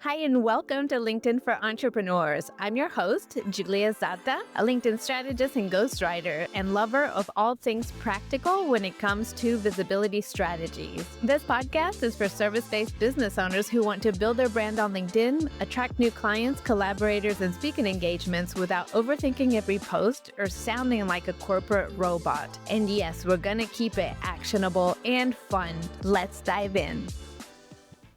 Hi, and welcome to LinkedIn for Entrepreneurs. I'm your host, Julia Zata, a LinkedIn strategist and ghostwriter, and lover of all things practical when it comes to visibility strategies. This podcast is for service-based business owners who want to build their brand on LinkedIn, attract new clients, collaborators, and speaking engagements without overthinking every post or sounding like a corporate robot. And yes, we're going to keep it actionable and fun. Let's dive in.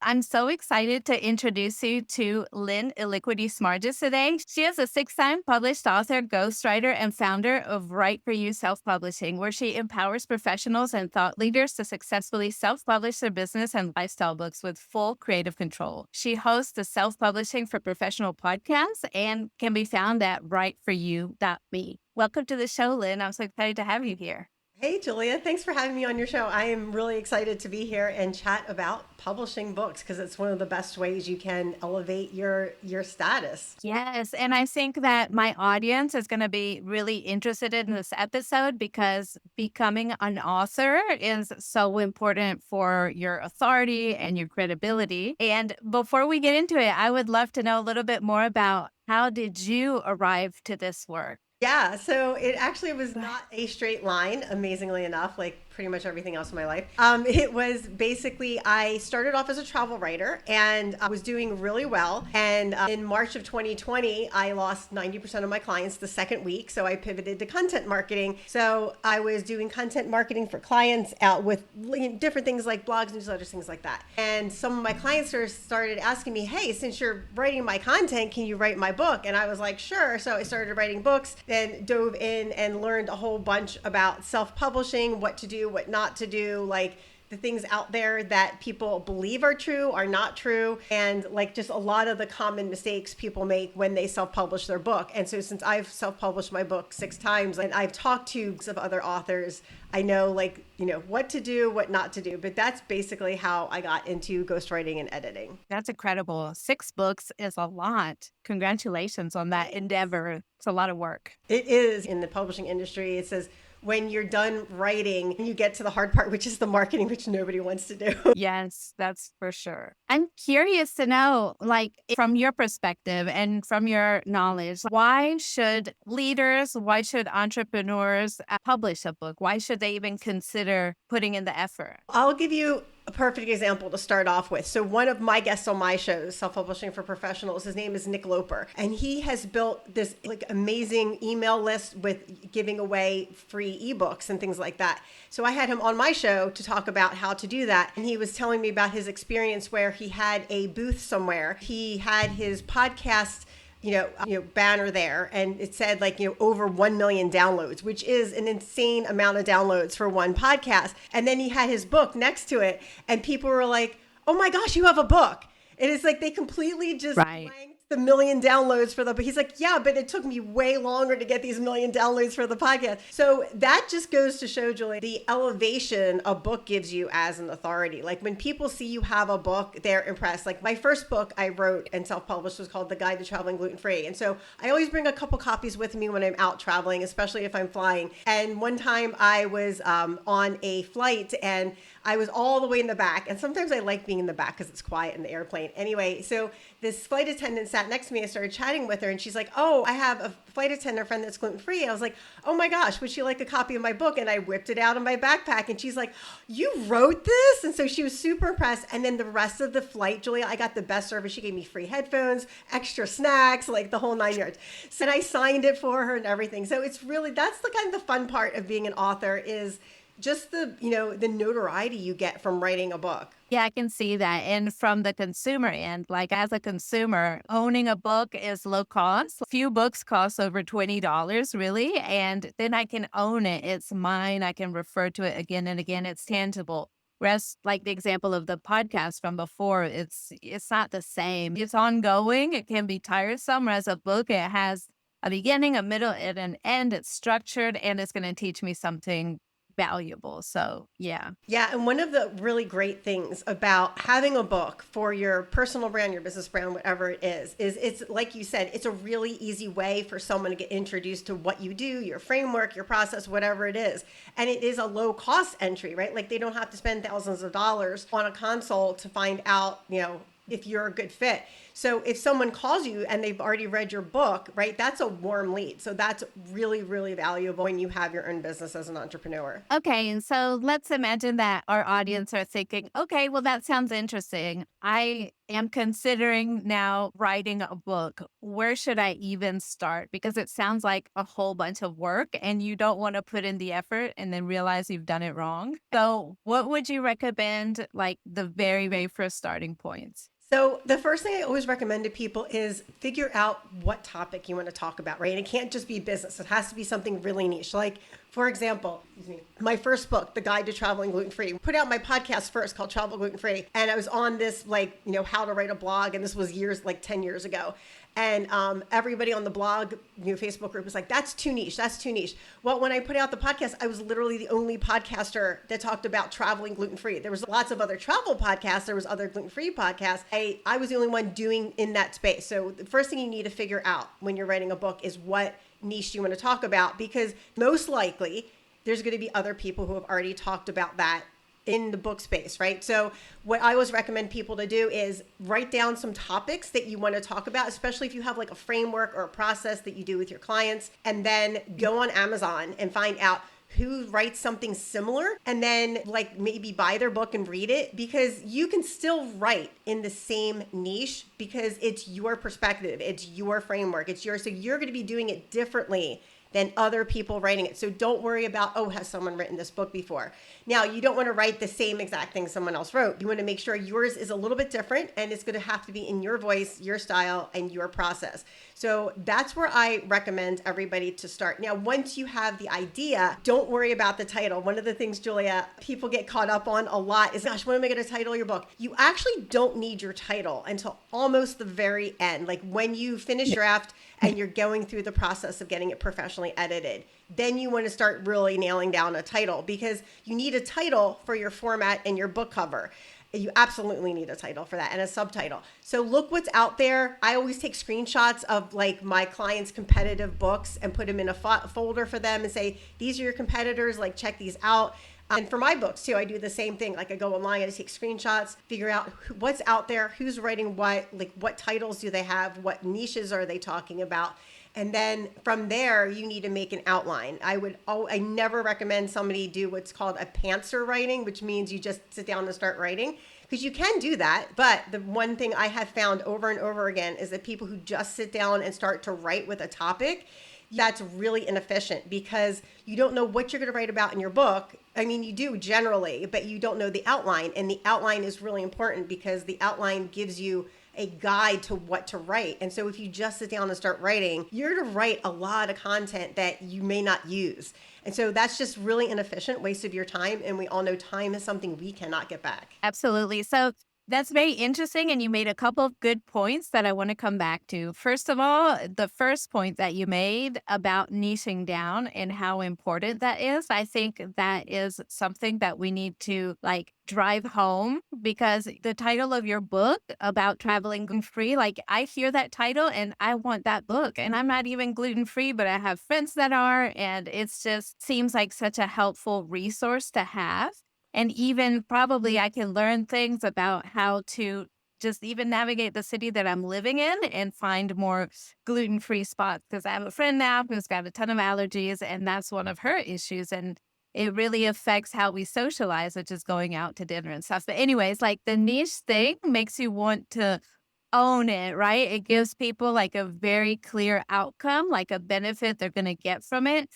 I'm so excited to introduce you to Lynn Smargis today. She is a 6-time published author, ghostwriter, and founder of Write For You Self-Publishing, where she empowers professionals and thought leaders to successfully self-publish their business and lifestyle books with full creative control. She hosts the Self-Publishing for Professional podcast and can be found at writeforyou.me. Welcome to the show, Lynn. I'm so excited to have you here. Hey, Julia. Thanks for having me on your show. I am really excited to be here and chat about publishing books because it's one of the best ways you can elevate your status. Yes, and I think that my audience is going to be really interested in this episode because becoming an author is so important for your authority and your credibility. And before we get into it, I would love to know a little bit more about how did you arrive to this work? Yeah, so it actually was not a straight line, amazingly enough, like pretty much everything else in my life. It was basically, I started off as a travel writer and I was doing really well. And in March of 2020, I lost 90% of my clients the second week. So I pivoted to content marketing. So I was doing content marketing for clients out with different things like blogs, newsletters, things like that. And some of my clients started asking me, hey, since you're writing my content, can you write my book? And I was like, sure. So I started writing books, then dove in and learned a whole bunch about self-publishing, what to do, what not to do, like the things out there that people believe are true are not true, and like just a lot of the common mistakes people make when they self-publish their book. And so since I've self-published my book 6 times and I've talked to some other authors, I know what to do, what not to do. But that's basically how I got into ghostwriting and editing. That's incredible. 6 books is a lot. Congratulations on that endeavor. It's a lot of work. It is. In the publishing industry, it says when you're done writing, you get to the hard part, which is the marketing, which nobody wants to do. Yes, that's for sure. I'm curious to know, from your perspective and from your knowledge, why should entrepreneurs publish a book? Why should they even consider putting in the effort? I'll give you a perfect example to start off with. So one of my guests on my show, Self-Publishing for Professionals, his name is Nick Loper, and he has built this amazing email list with giving away free ebooks and things like that. So I had him on my show to talk about how to do that. And he was telling me about his experience where he had a booth somewhere. He had his podcast banner there, and it said over 1 million downloads, which is an insane amount of downloads for one podcast. And then he had his book next to it, and people were like, oh my gosh, you have a book. And it's like they completely just blanked the 1 million downloads for but he's like, yeah, but it took me way longer to get these 1 million downloads for the podcast. So that just goes to show, Julie, the elevation a book gives you as an authority. Like when people see you have a book, they're impressed. Like my first book I wrote and self-published was called The Guide to Traveling Gluten-Free. And so I always bring a couple copies with me when I'm out traveling, especially if I'm flying. And one time I was on a flight and I was all the way in the back. And sometimes I like being in the back because it's quiet in the airplane. Anyway, so this flight attendant sat next to me. I started chatting with her and she's like, oh, I have a flight attendant friend that's gluten-free. I was like, oh my gosh, would she like a copy of my book? And I whipped it out of my backpack and she's like, you wrote this? And so she was super impressed. And then the rest of the flight, Julia, I got the best service. She gave me free headphones, extra snacks, like the whole 9 yards. So and I signed it for her and everything. So it's really, that's the kind of the fun part of being an author is just the notoriety you get from writing a book. Yeah, I can see that. And from the consumer end, as a consumer, owning a book is low cost. Few books cost over $20, really. And then I can own it. It's mine. I can refer to it again and again. It's tangible. Whereas, like the example of the podcast from before, it's not the same. It's ongoing. It can be tiresome. Whereas a book, it has a beginning, a middle, and an end. It's structured, and it's going to teach me something valuable. So yeah. Yeah. And one of the really great things about having a book for your personal brand, your business brand, whatever it is it's like you said, it's a really easy way for someone to get introduced to what you do, your framework, your process, whatever it is. And it is a low cost entry, right? Like they don't have to spend thousands of dollars on a consult to find out, if you're a good fit. So if someone calls you and they've already read your book, right, that's a warm lead. So that's really, really valuable when you have your own business as an entrepreneur. Okay, and so let's imagine that our audience are thinking, okay, well, that sounds interesting. I am considering now writing a book. Where should I even start? Because it sounds like a whole bunch of work and you don't want to put in the effort and then realize you've done it wrong. So, what would you recommend, like the very, very first starting points? So the first thing I always recommend to people is figure out what topic you want to talk about, right? It can't just be business. It has to be something really niche. Like, for example, my first book, The Guide to Traveling Gluten-Free, put out my podcast first called Travel Gluten-Free. And I was on this, like, how to write a blog. And this was years, like 10 years ago. And everybody on the blog, Facebook group was like, that's too niche. That's too niche. Well, when I put out the podcast, I was literally the only podcaster that talked about traveling gluten-free. There was lots of other travel podcasts. There was other gluten-free podcasts. I was the only one doing in that space. So the first thing you need to figure out when you're writing a book is what niche you want to talk about, because most likely there's going to be other people who have already talked about that in the book space, right? So what I always recommend people to do is write down some topics that you want to talk about, especially if you have like a framework or a process that you do with your clients, and then go on Amazon and find out who writes something similar, and then like maybe buy their book and read it, because you can still write in the same niche because it's your perspective, it's your framework, it's yours. So you're going to be doing it differently than other people writing it. So don't worry about, oh, has someone written this book before? Now, you don't want to write the same exact thing someone else wrote. You want to make sure yours is a little bit different, and it's going to have to be in your voice, your style, and your process. So that's where I recommend everybody to start. Now, once you have the idea, don't worry about the title. One of the things, Julia, people get caught up on a lot is, gosh, what am I going to title your book? You actually don't need your title until almost the very end. Like when you finish draft and you're going through the process of getting it professionally edited, then you want to start really nailing down a title, because you need a title for your format and your book cover. You absolutely need a title for that, and a subtitle. So look what's out there. I always take screenshots of like my clients' competitive books and put them in a folder for them and say, these are your competitors, like check these out. And for my books too, I do the same thing. Like I go online, I just take screenshots, figure out what's out there, who's writing what, like what titles do they have, what niches are they talking about. And then from there, you need to make an outline. I never recommend somebody do what's called a pantser writing, which means you just sit down and start writing, because you can do that. But the one thing I have found over and over again is that people who just sit down and start to write with a topic, that's really inefficient, because you don't know what you're going to write about in your book. I mean, you do generally, but you don't know the outline. And the outline is really important, because the outline gives you a guide to what to write. And so if you just sit down and start writing, you're going to write a lot of content that you may not use. And so that's just really inefficient, waste of your time. And we all know time is something we cannot get back. Absolutely. So that's very interesting. And you made a couple of good points that I want to come back to. First of all, the first point that you made about niching down and how important that is, I think that is something that we need to like drive home, because the title of your book about traveling gluten-free, like I hear that title and I want that book, and I'm not even gluten-free, but I have friends that are, and it's just seems like such a helpful resource to have. And even probably I can learn things about how to just even navigate the city that I'm living in and find more gluten-free spots, because I have a friend now who's got a ton of allergies, and that's one of her issues. And it really affects how we socialize, which is going out to dinner and stuff. But anyways, like the niche thing makes you want to own it, right? It gives people like a very clear outcome, like a benefit they're going to get from it.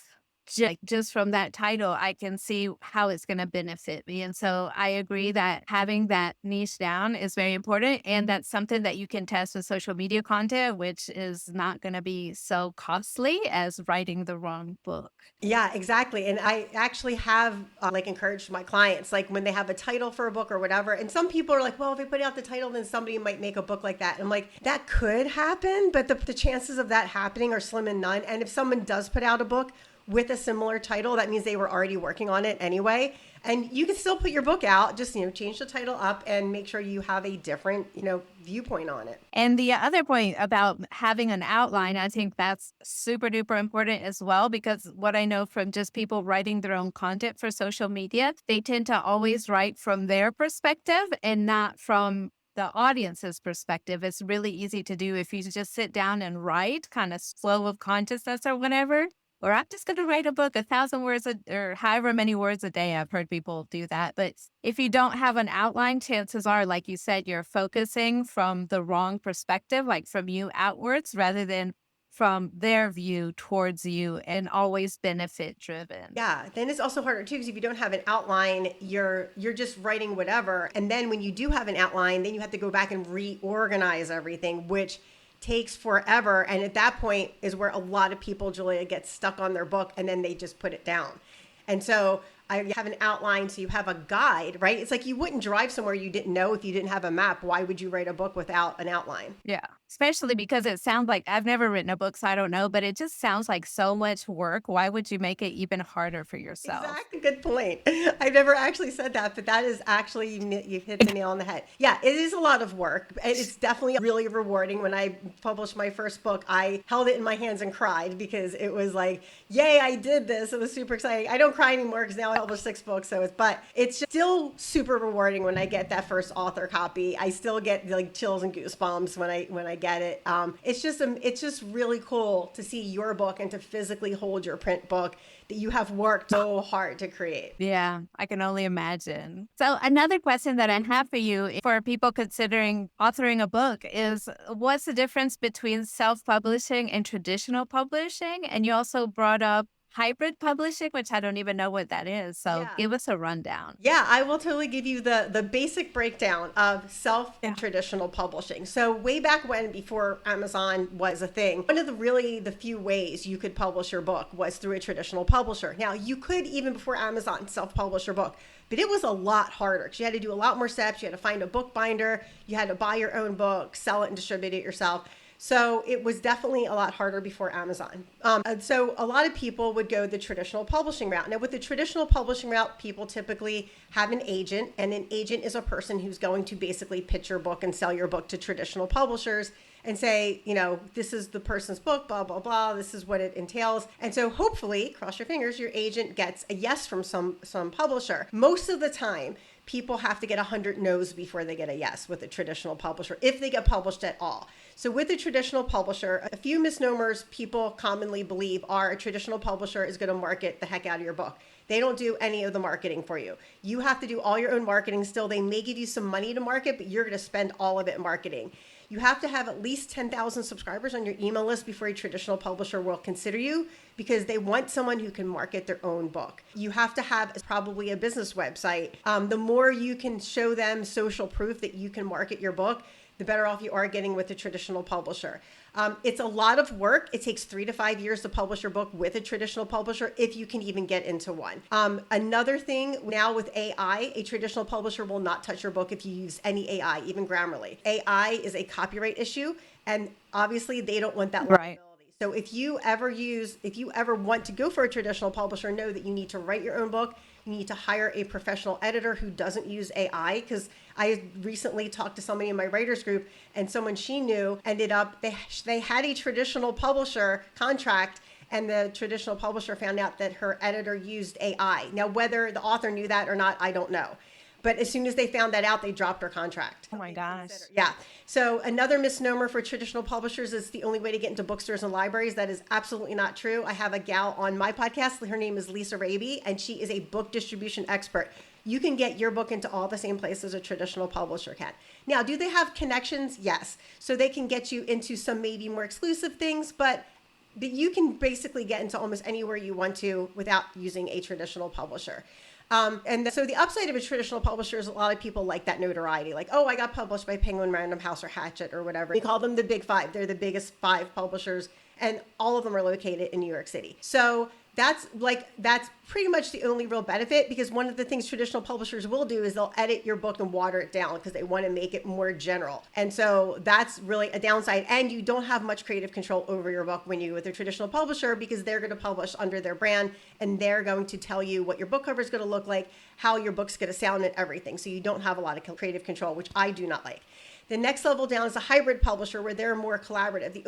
Just from that title, I can see how it's going to benefit me. And so I agree that having that niche down is very important. And that's something that you can test with social media content, which is not going to be so costly as writing the wrong book. Yeah, exactly. And I actually have like encouraged my clients, like when they have a title for a book or whatever. And some people are like, well, if I put out the title, then somebody might make a book like that. And I'm like, that could happen, but the chances of that happening are slim and none. And if someone does put out a book with a similar title, that means they were already working on it anyway. And you can still put your book out, just, change the title up and make sure you have a different, viewpoint on it. And the other point about having an outline, I think that's super duper important as well, because what I know from just people writing their own content for social media, they tend to always write from their perspective and not from the audience's perspective, it's really easy to do if you just sit down and write, kind of flow of consciousness or whatever. Or I'm just going to write a book, 1,000 words or however many words a day. I've heard people do that. But if you don't have an outline, chances are, like you said, you're focusing from the wrong perspective, like from you outwards rather than from their view towards you, and always benefit driven. Yeah, then it's also harder too because if you don't have an outline, you're just writing whatever. And then when you do have an outline, then you have to go back and reorganize everything, which takes forever. And at that point is where a lot of people, Julia, get stuck on their book and then they just put it down. And so I have an outline, so you have a guide, right? It's like you wouldn't drive somewhere you didn't know if you didn't have a map. Why would you write a book without an outline? Yeah. Especially because it sounds like I've never written a book, so I don't know, but it just sounds like so much work. Why would you make it even harder for yourself? Exactly. Good point. I've never actually said that, but that is actually, you've hit the nail on the head. Yeah, it is a lot of work. It's definitely really rewarding. When I published my first book, I held it in my hands and cried because it was like, yay, I did this. It was super exciting. I don't cry anymore because now I published 6 books. But it's still super rewarding when I get that first author copy. I still get like chills and goosebumps when I get it. It's just really cool to see your book and to physically hold your print book that you have worked so hard to create. Yeah, I can only imagine. So another question that I have for you for people considering authoring a book is, what's the difference between self-publishing and traditional publishing? And you also brought up hybrid publishing, which I don't even know what that is. So give us a rundown. Yeah, I will totally give you the basic breakdown of and traditional publishing. So way back when, before Amazon was a thing, one of the few ways you could publish your book was through a traditional publisher. Now, you could, even before Amazon, self-publish your book, but it was a lot harder because you had to do a lot more steps. You had to find a bookbinder, you had to buy your own book, sell it and distribute it yourself. So it was definitely a lot harder before Amazon. And so a lot of people would go the traditional publishing route. Now, with the traditional publishing route, people typically have an agent, and an agent is a person who's going to basically pitch your book and sell your book to traditional publishers and say, this is the person's book, blah, blah, blah. This is what it entails. And so hopefully, cross your fingers, your agent gets a yes from some publisher. Most of the time, people have to get 100 no's before they get a yes with a traditional publisher, if they get published at all. So with a traditional publisher, a few misnomers people commonly believe are a traditional publisher is going to market the heck out of your book. They don't do any of the marketing for you. You have to do all your own marketing still. They may give you some money to market, but you're going to spend all of it marketing. You have to have at least 10,000 subscribers on your email list before a traditional publisher will consider you, because they want someone who can market their own book. You have to have probably a business website. The more you can show them social proof that you can market your book, the better off you are getting with a traditional publisher. It's a lot of work. It takes 3 to 5 years to publish your book with a traditional publisher, if you can even get into one. Another thing now with AI, a traditional publisher will not touch your book if you use any AI, even Grammarly. AI is a copyright issue, and obviously they don't want that liability. So if you ever want to go for a traditional publisher, know that you need to write your own book. You need to hire a professional editor who doesn't use AI, because I recently talked to somebody in my writers group, and someone she knew ended up, they had a traditional publisher contract, and the traditional publisher found out that her editor used AI. Now, whether the author knew that or not, I don't know. But as soon as they found that out, they dropped her contract. Oh my gosh. Yeah. So another misnomer for traditional publishers is the only way to get into bookstores and libraries. That is absolutely not true. I have a gal on my podcast. Her name is Lisa Raby, and she is a book distribution expert. You can get your book into all the same places a traditional publisher can. Now, do they have connections? Yes. So they can get you into some maybe more exclusive things, but you can basically get into almost anywhere you want to without using a traditional publisher. So the upside of a traditional publisher is a lot of people like that notoriety, like, oh, I got published by Penguin, Random House, or Hachette, or whatever. We call them the big 5. They're the biggest 5 publishers, and all of them are located in New York City. So that's pretty much the only real benefit, because one of the things traditional publishers will do is they'll edit your book and water it down because they want to make it more general. And so that's really a downside. And you don't have much creative control over your book when you with a traditional publisher, because they're going to publish under their brand, and they're going to tell you what your book cover is going to look like, how your book's going to sound, and everything. So you don't have a lot of creative control, which I do not like. The next level down is a hybrid publisher where they're more collaborative.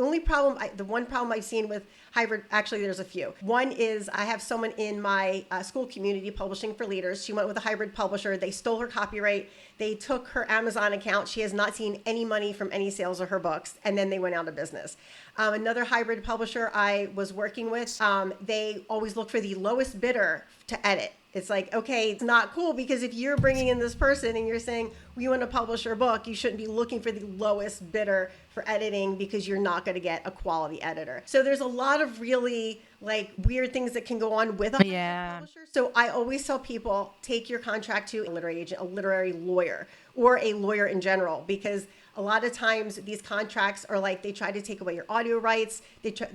The one problem I've seen with hybrid, actually, there's a few. One is I have someone in my school community publishing for leaders. She went with a hybrid publisher. They stole her copyright. They took her Amazon account. She has not seen any money from any sales of her books. And then they went out of business. Another hybrid publisher I was working with, they always look for the lowest bidder to edit. It's like, okay, it's not cool because if you're bringing in this person and you're saying, we want to publish your book, you shouldn't be looking for the lowest bidder for editing because you're not going to get a quality editor. So there's a lot of really like weird things that can go on with a publisher. So I always tell people, take your contract to a literary agent, a literary lawyer, or a lawyer in general, because a lot of times these contracts are like they try to take away your audio rights.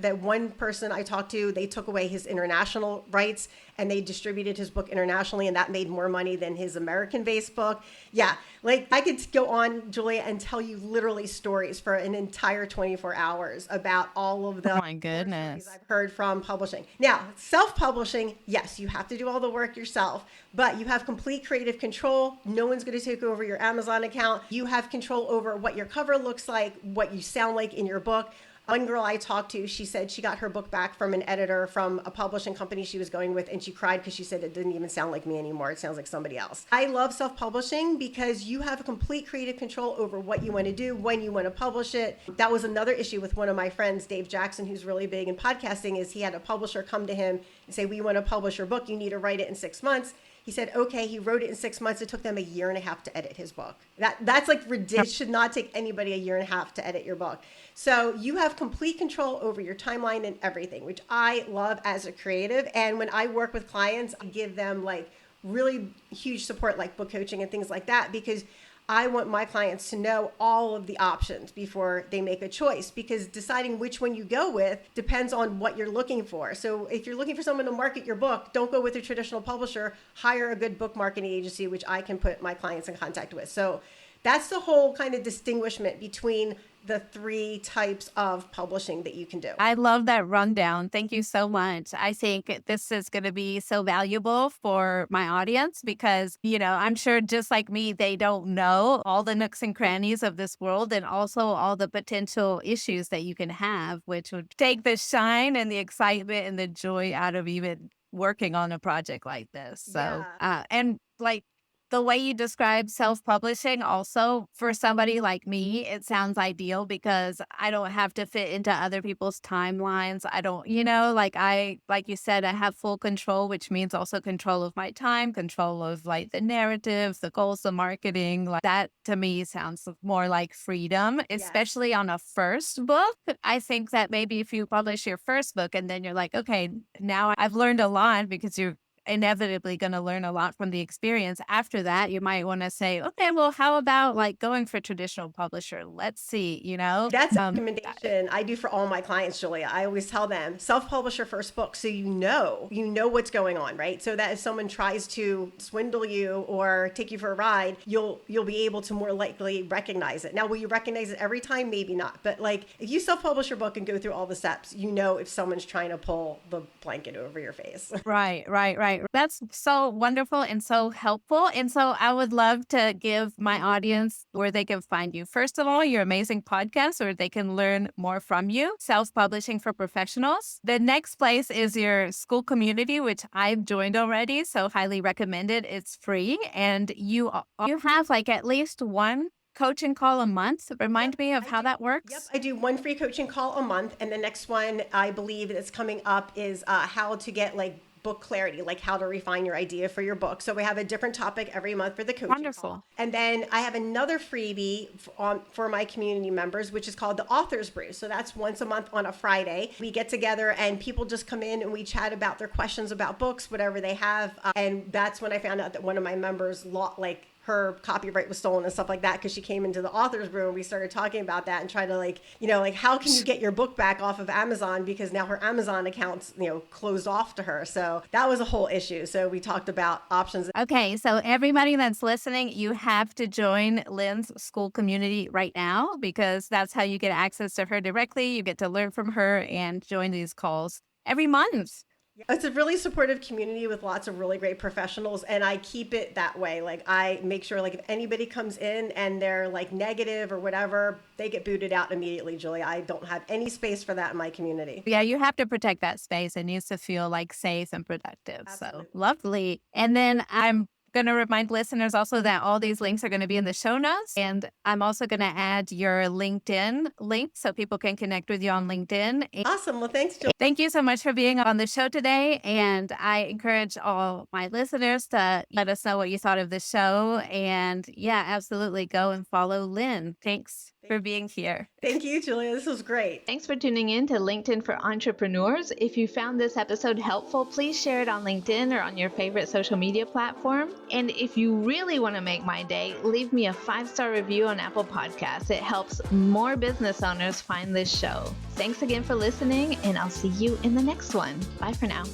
That one person I talked to, they took away his international rights and they distributed his book internationally, and that made more money than his American-based book. Yeah, like I could go on, Julia, and tell you literally stories for an entire 24 hours about all of the Oh my goodness. I've heard from publishing. Now, self-publishing, yes, you have to do all the work yourself, but you have complete creative control. No one's going to take over your Amazon account. You have control over what your cover looks like, what you sound like in your book. One girl I talked to, she said she got her book back from an editor from a publishing company she was going with, and she cried because she said it didn't even sound like me anymore. It sounds like somebody else. I love self-publishing because you have complete creative control over what you want to do, when you want to publish it. That was another issue with one of my friends, Dave Jackson, who's really big in podcasting, is he had a publisher come to him and say, we want to publish your book. You need to write it in 6 months. He said, okay, he wrote it in 6 months. It took them a year and a half to edit his book. That's like ridiculous. It should not take anybody a year and a half to edit your book. So you have complete control over your timeline and everything, which I love as a creative. And when I work with clients, I give them like really huge support, like book coaching and things like that, because I want my clients to know all of the options before they make a choice, because deciding which one you go with depends on what you're looking for. So if you're looking for someone to market your book, don't go with a traditional publisher, hire a good book marketing agency, which I can put my clients in contact with. So that's the whole kind of distinguishment between the 3 types of publishing that you can do. I love that rundown. Thank you so much. I think this is going to be so valuable for my audience because, I'm sure just like me, they don't know all the nooks and crannies of this world and also all the potential issues that you can have, which would take the shine and the excitement and the joy out of even working on a project like this. So, and like, the way you describe self-publishing also for somebody like me, it sounds ideal because I don't have to fit into other people's timelines. I don't, like you said, I have full control, which means also control of my time, control of like the narratives, the goals, the marketing. Like that to me sounds more like freedom, especially on a first book. I think that maybe if you publish your first book and then you're like, okay, now I've learned a lot because you're inevitably going to learn a lot from the experience. After that, you might want to say, okay, well, how about like going for traditional publisher? Let's see, That's a recommendation I do for all my clients, Julia. I always tell them self-publish your first book so you know what's going on, right? So that if someone tries to swindle you or take you for a ride, you'll be able to more likely recognize it. Now, will you recognize it every time? Maybe not. But like if you self-publish your book and go through all the steps, if someone's trying to pull the blanket over your face. Right. That's so wonderful and so helpful. And so I would love to give my audience where they can find you. First of all, your amazing podcast where they can learn more from you, self-publishing for professionals. The next place is your school community, which I've joined already. So highly recommended. It's free. And you have like at least one coaching call a month. Remind me of how that works. Yep, I do one free coaching call a month. And the next one I believe that's coming up is how to get like book clarity, like how to refine your idea for your book. So we have a different topic every month for the coaching Wonderful. Call. And then I have another freebie for my community members, which is called the Author's Brew. So that's once a month on a Friday. We get together and people just come in and we chat about their questions about books, whatever they have. And that's when I found out that one of my members her copyright was stolen and stuff like that because she came into the Author's Brew and we started talking about that and trying to how can you get your book back off of Amazon because now her Amazon account's closed off to her. So that was a whole issue. So we talked about options. Okay, so everybody that's listening, you have to join Lynn's school community right now because that's how you get access to her directly. You get to learn from her and join these calls every month. It's a really supportive community with lots of really great professionals, and I keep it that way. Like, I make sure, like, if anybody comes in and they're like negative or whatever, they get booted out immediately, Julia. I don't have any space for that in my community. Yeah, you have to protect that space. It needs to feel like safe and productive. Absolutely. So lovely. And then I'm going to remind listeners also that all these links are going to be in the show notes. And I'm also going to add your LinkedIn link so people can connect with you on LinkedIn. Awesome. Well, thanks, Julia. Thank you so much for being on the show today. And I encourage all my listeners to let us know what you thought of the show. And yeah, absolutely go and follow Lynn. Thanks for being here. Thank you, Julia. This was great. Thanks for tuning in to LinkedIn for Entrepreneurs. If you found this episode helpful, please share it on LinkedIn or on your favorite social media platform. And if you really want to make my day, leave me a 5-star review on Apple Podcasts. It helps more business owners find this show. Thanks again for listening, and I'll see you in the next one. Bye for now.